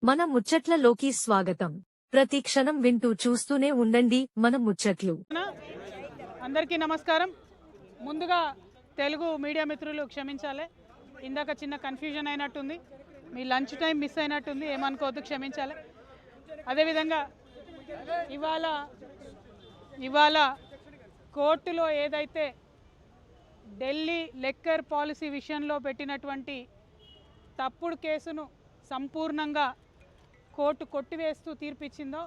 మన ముచ్చట్లలోకి స్వాగతం. ప్రతి క్షణం వింటూ చూస్తూనే ఉండండి మన ముచ్చట్లు. అందరికీ నమస్కారం. ముందుగా తెలుగు మీడియా మిత్రులు క్షమించాలి, ఇందాక చిన్న కన్ఫ్యూజన్ అయినట్టుంది, మీ లంచ్ టైం మిస్ అయినట్టుంది, ఏమనుకోవద్దు, క్షమించాలి. అదేవిధంగా ఇవాళ కోర్టులో ఏదైతే ఢిల్లీ లిక్కర్ పాలసీ విషయంలో పెట్టినటువంటి తప్పుడు కేసును సంపూర్ణంగా కోర్టు కొట్టివేస్తూ తీర్పిచ్చిందో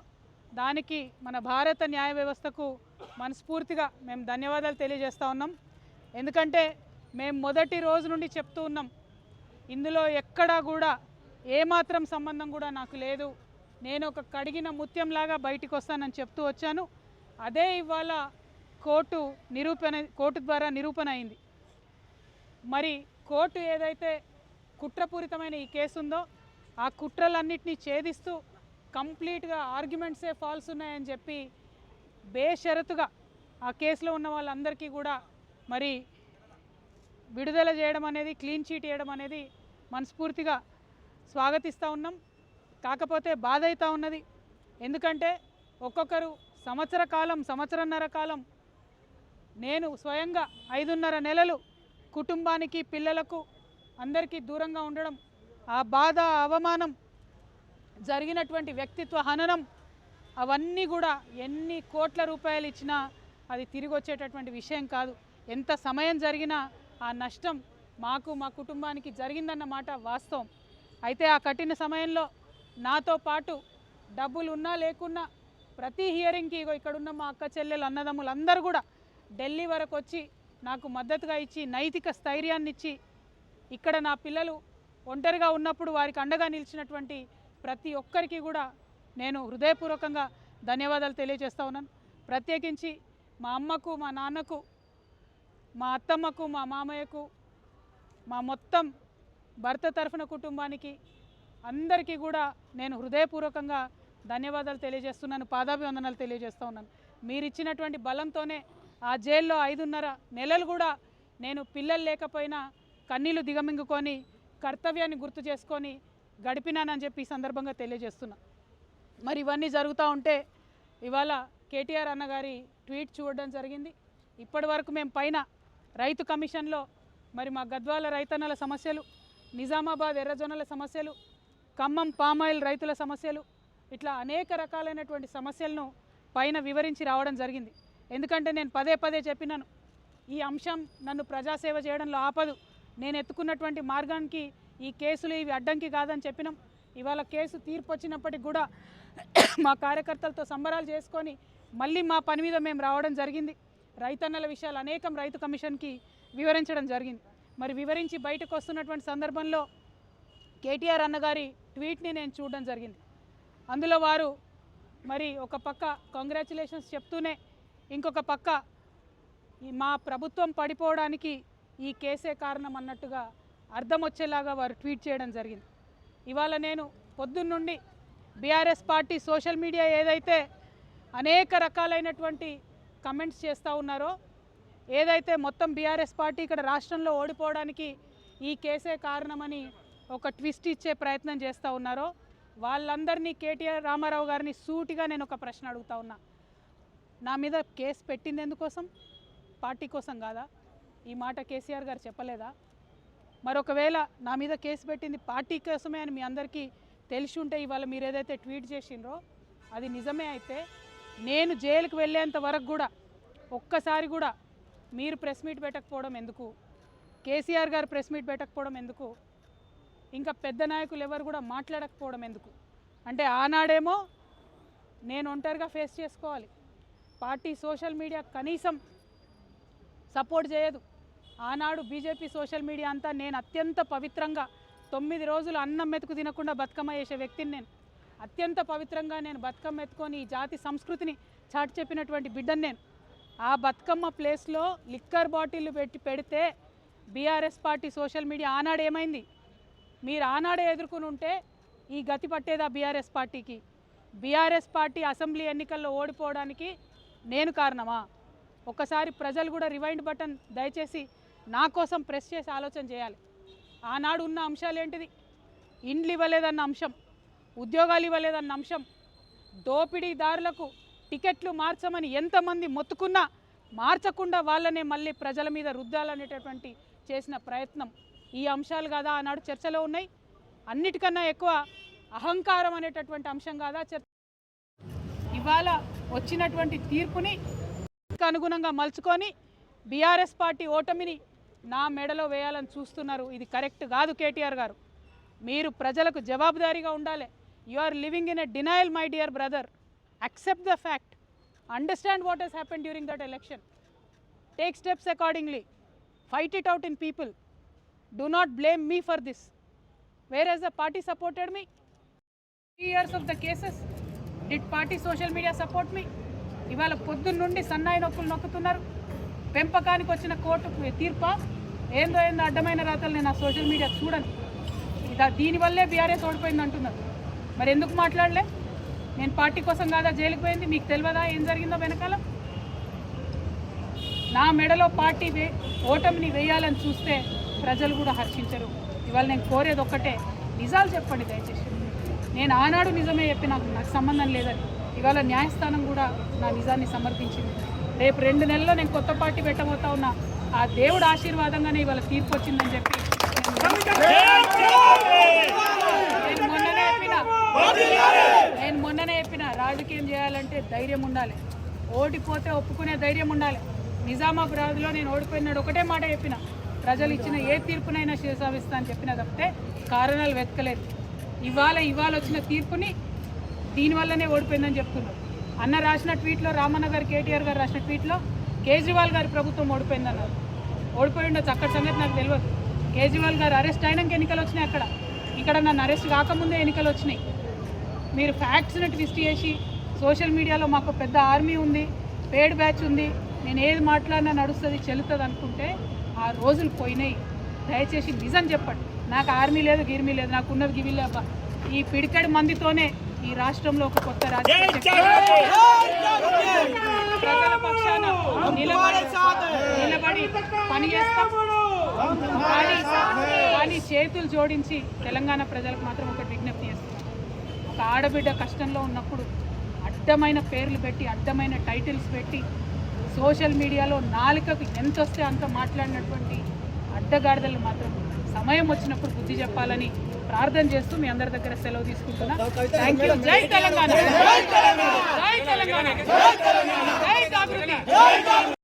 దానికి మన భారత న్యాయ వ్యవస్థకు మనస్ఫూర్తిగా మేము ధన్యవాదాలు తెలియజేస్తూ ఉన్నాం. ఎందుకంటే మేము మొదటి రోజు నుండి చెప్తూ ఉన్నాం, ఇందులో ఎక్కడా కూడా ఏమాత్రం సంబంధం కూడా నాకు లేదు, నేను ఒక కడిగిన ముత్యంలాగా బయటికి వస్తానని చెప్తూ వచ్చాను. అదే ఇవాళ కోర్టు ద్వారా నిరూపణ అయింది. మరి కోర్టు ఏదైతే కుట్రపూరితమైన ఈ కేసు ఉందో ఆ కుట్రలన్నింటినీ ఛేదిస్తూ కంప్లీట్గా ఆర్గ్యుమెంట్సే ఫాల్స్ ఉన్నాయని చెప్పి బేషరతుగా ఆ కేసులో ఉన్న వాళ్ళందరికీ కూడా మరి విడుదల చేయడం అనేది, క్లీన్ చీట్ చేయడం అనేది మనస్ఫూర్తిగా స్వాగతిస్తూ ఉన్నాం. కాకపోతే బాధ అవుతూ ఉన్నది, ఎందుకంటే ఒక్కొక్కరు సంవత్సరన్నర కాలం నేను స్వయంగా 5.5 నెలలు కుటుంబానికి, పిల్లలకు, అందరికీ దూరంగా ఉండడం, ఆ బాధ, అవమానం, జరిగినటువంటి వ్యక్తిత్వ హననం, అవన్నీ కూడా ఎన్ని కోట్ల రూపాయలు ఇచ్చినా అది తిరిగి వచ్చేటటువంటి విషయం కాదు. ఎంత సమయం జరిగినా ఆ నష్టం మాకు, మా కుటుంబానికి జరిగిందన్నమాట వాస్తవం. అయితే ఆ కఠిన సమయంలో నాతో పాటు డబ్బులు ఉన్నా లేకున్నా ప్రతి హియరింగ్కి ఇక్కడున్న మా అక్క చెల్లెలు, అన్నదమ్ములు అందరూ కూడా ఢిల్లీ వరకు వచ్చి నాకు మద్దతుగా ఇచ్చి, నైతిక స్థైర్యాన్ని ఇచ్చి, ఇక్కడ నా పిల్లలు ఒంటరిగా ఉన్నప్పుడు వారికి అండగా నిలిచినటువంటి ప్రతి ఒక్కరికి కూడా నేను హృదయపూర్వకంగా ధన్యవాదాలు తెలియజేస్తూ ఉన్నాను. ప్రత్యేకించి మా అమ్మకు, మా నాన్నకు, మా అత్తమ్మకు, మా మామయ్యకు, మా మొత్తం భర్త తరఫున కుటుంబానికి అందరికీ కూడా నేను హృదయపూర్వకంగా ధన్యవాదాలు తెలియజేస్తున్నాను, పాదాభివందనాలు తెలియజేస్తూ ఉన్నాను. మీరు ఇచ్చినటువంటి బలంతోనే ఆ జైల్లో 5.5 నెలలు కూడా నేను పిల్లలు లేకపోయినా కన్నీళ్లు దిగమింగుకొని కర్తవ్యాన్ని గుర్తు చేసుకొని గడిపినానని చెప్పి ఈ సందర్భంగా తెలియజేస్తున్నా. మరి ఇవన్నీ జరుగుతూ ఉంటే ఇవాళ కేటీఆర్ అన్నగారి ట్వీట్ చూడడం జరిగింది. ఇప్పటి వరకు మేము పైన రైతు కమిషన్లో మరి మా గద్వాల రైతన్నల సమస్యలు, నిజామాబాద్ ఎర్రజొన్నల సమస్యలు, ఖమ్మం పామాయిల్ రైతుల సమస్యలు, ఇట్లా అనేక రకాలైనటువంటి సమస్యలను పైన వివరించి రావడం జరిగింది. ఎందుకంటే నేను పదే చెప్పినాను, ఈ అంశం నన్ను ప్రజాసేవ చేయడంలో ఆపదు, నేను ఎత్తుకున్నటువంటి మార్గానికి ఈ కేసులు ఇవి అడ్డంకి కాదని చెప్పినాం. ఇవాళ కేసు తీర్పు వచ్చినప్పటికి కూడా మా కార్యకర్తలతో సంబరాలు చేసుకొని మళ్ళీ మా పని మీద మేము రావడం జరిగింది. రైతన్నల విషయాలు అనేకం రైతు కమిషన్కి వివరించడం జరిగింది. మరి వివరించి బయటకు వస్తున్నటువంటి సందర్భంలో కేటీఆర్ అన్నగారి ట్వీట్ని నేను చూడడం జరిగింది. అందులో వారు మరి ఒక పక్క కంగ్రాచులేషన్స్ చెప్తూనే ఇంకొక పక్క మా ప్రభుత్వం పడిపోవడానికి ఈ కేసే కారణం అన్నట్టుగా అర్థం వచ్చేలాగా వారు ట్వీట్ చేయడం జరిగింది. ఇవాళ నేను పొద్దున్నుండి బీఆర్ఎస్ పార్టీ సోషల్ మీడియా ఏదైతే అనేక రకాలైనటువంటి కమెంట్స్ చేస్తూ ఉన్నారో, ఏదైతే మొత్తం బీఆర్ఎస్ పార్టీ ఇక్కడ రాష్ట్రంలో ఓడిపోవడానికి ఈ కేసే కారణమని ఒక ట్విస్ట్ ఇచ్చే ప్రయత్నం చేస్తూ ఉన్నారో, వాళ్ళందరినీ కేటీఆర్ రామారావు గారిని సూటిగా నేను ఒక ప్రశ్న అడుగుతా ఉన్నా. నా మీద కేసు పెట్టింది ఎందుకోసం? పార్టీ కోసం కాదా? ఈ మాట కేసీఆర్ గారు చెప్పలేదా? మరొకవేళ నా మీద కేసు పెట్టింది పార్టీ కోసమే అని మీ అందరికీ తెలిసి ఉంటే ఇవాళ మీరు ఏదైతే ట్వీట్ చేసిండ్రో అది నిజమే అయితే నేను జైలుకు వెళ్ళేంత వరకు కూడా ఒక్కసారి కూడా మీరు ప్రెస్ మీట్ పెట్టకపోవడం ఎందుకు? కేసీఆర్ గారు ప్రెస్ మీట్ పెట్టకపోవడం ఎందుకు? ఇంకా పెద్ద నాయకులు ఎవరు కూడా మాట్లాడకపోవడం ఎందుకు? అంటే ఆనాడేమో నేను ఒంటరిగా ఫేస్ చేసుకోవాలి, పార్టీ సోషల్ మీడియా కనీసం సపోర్ట్ చేయదు. ఆనాడు బీజేపీ సోషల్ మీడియా అంతా నేను అత్యంత పవిత్రంగా 9 రోజులు అన్నం మెతుకు తినకుండా బతుకమ్మ చేసే వ్యక్తిని నేను. అత్యంత పవిత్రంగా నేను బతుకమ్మ ఎత్తుకొని ఈ జాతి సంస్కృతిని చాటి చెప్పినటువంటి బిడ్డను నేను. ఆ బతుకమ్మ ప్లేస్లో లిక్కర్ బాటిళ్ళు పెడితే బీఆర్ఎస్ పార్టీ సోషల్ మీడియా ఆనాడు ఏమైంది? మీరు ఆనాడే ఎదుర్కొని ఉంటే ఈ గతి పట్టేదా బీఆర్ఎస్ పార్టీకి? బీఆర్ఎస్ పార్టీ అసెంబ్లీ ఎన్నికల్లో ఓడిపోవడానికి నేను కారణమా? ఒక్కసారి ప్రజలు కూడా రివైండ్ బటన్ దయచేసి నా కోసం ప్రెస్ చేసి ఆలోచన చేయాలి. ఆనాడు ఉన్న అంశాలు ఏంటిది? ఇండ్లు ఇవ్వలేదన్న అంశం, ఉద్యోగాలు ఇవ్వలేదన్న అంశం, దోపిడీదారులకు టికెట్లు మార్చమని ఎంతమంది మొత్తుకున్నా మార్చకుండా వాళ్ళనే మళ్ళీ ప్రజల మీద రుద్దాలనేటటువంటి చేసిన ప్రయత్నం, ఈ అంశాలు కాదా ఆనాడు చర్చలో ఉన్నాయి? అన్నిటికన్నా ఎక్కువ అహంకారం అనేటటువంటి అంశం కాదా చర్చ? ఇవాళ వచ్చినటువంటి తీర్పుని అనుగుణంగా మలుచుకొని బీఆర్ఎస్ పార్టీ ఓటమిని నా మెడలో వేయాలని చూస్తున్నారు. ఇది కరెక్ట్ కాదు. కేటీఆర్ గారు, మీరు ప్రజలకు జవాబుదారీగా ఉండాలి. You are living in a denial my dear brother. Accept the fact, understand what he's happen during that election, take steps accordingly, fight it out in people. Do not blame me for this. Whereas the party supported me, 3 years of the cases, did party social media support me? ఇవాళ పొద్దున్న నుండి సన్నాయి నొక్కులు నొక్కుతున్నారు. పెంపకానికి వచ్చిన court తీర్పా ఏందో అడ్డమైన రాతలు నేను ఆ సోషల్ మీడియా చూడను. దీనివల్లే బీఆర్ఎస్ ఓడిపోయింది అంటున్నారు. మరి ఎందుకు మాట్లాడలే? నేను పార్టీ కోసం కాదా జైలుకి పోయింది? మీకు తెలియదా ఏం జరిగిందో వెనకాల? నా మెడలో పార్టీ ఓటమిని వేయాలని చూస్తే ప్రజలు కూడా హర్షించరు. ఇవాళ నేను కోరేది ఒక్కటే, నిజాలు చెప్పండి దయచేసి. నేను ఆనాడు నిజమే చెప్పి నాకు సంబంధం లేదని ఇవాళ న్యాయస్థానం కూడా నా నిజాన్ని సమర్థించింది. రేపు 2 నెలల్లో నేను కొత్త పార్టీ పెట్టబోతా ఉన్నా. ఆ దేవుడు ఆశీర్వాదంగానే ఇవాళ తీర్పు వచ్చిందని చెప్పి నేను మొన్ననే చెప్పిన రాజకీయం చేయాలంటే ధైర్యం ఉండాలి, ఓడిపోతే ఒప్పుకునే ధైర్యం ఉండాలి. నిజామాబాద్లో నేను ఓడిపోయినాడు ఒకటే మాట చెప్పిన, ప్రజలు ఇచ్చిన ఏ తీర్పునైనా శిరసావిస్తా అని చెప్పిన తప్పితే కారణాలు వెతకలేదు. ఇవాళ వచ్చిన తీర్పుని దీనివల్లనే ఓడిపోయిందని చెప్తున్నారు. అన్న రాసిన ట్వీట్లో, రామన్న గారు కేటీఆర్ గారు రాసిన ట్వీట్లో కేజ్రీవాల్ గారి ప్రభుత్వం ఓడిపోయిందన్నారు. ఓడిపోయి ఉండొచ్చు, అక్కడ సంగతి నాకు తెలియదు. కేజ్రీవాల్ గారు అరెస్ట్ అయినాక ఎన్నికలు వచ్చినాయి. ఇక్కడ నన్ను అరెస్ట్ కాకముందే ఎన్నికలు వచ్చినాయి. మీరు ఫ్యాక్ట్స్ని ట్విస్ట్ చేసి సోషల్ మీడియాలో మాకు పెద్ద ఆర్మీ ఉంది, పేడ్ బ్యాచ్ ఉంది, నేను ఏది మాట్లాడినా నడుస్తుంది చెల్లుతుంది అనుకుంటే ఆ రోజులు పోయినాయి. దయచేసి నిజం చెప్పండి. నాకు ఆర్మీ లేదు, గిర్మీ లేదు, నాకు ఉన్నది గివిలే అబ్బా. ఈ పిడికడి మందితోనే ఈ రాష్ట్రంలో ఒక కొత్త రాజకీయ ప్రజల పక్షాన నిలబడి పనిచేస్తాం. కానీ చేతులు జోడించి తెలంగాణ ప్రజలకు మాత్రం ఒకటి విజ్ఞప్తి చేస్తున్నాం. ఒక ఆడబిడ్డ కష్టంలో ఉన్నప్పుడు అడ్డమైన పేర్లు పెట్టి, అడ్డమైన టైటిల్స్ పెట్టి, సోషల్ మీడియాలో నాలుకకు ఎంత వస్తే అంత మాట్లాడినటువంటి అడ్డగాడిదలు మాత్రం సమయం వచ్చినప్పుడు బుద్ధి చెప్పాలని ప్రార్థన చేస్తూ మీ అందరి దగ్గర సెలవు తీసుకుంటున్నా. Thank you. జై తెలంగాణ, జై తెలంగాణ, జై జాగృతి.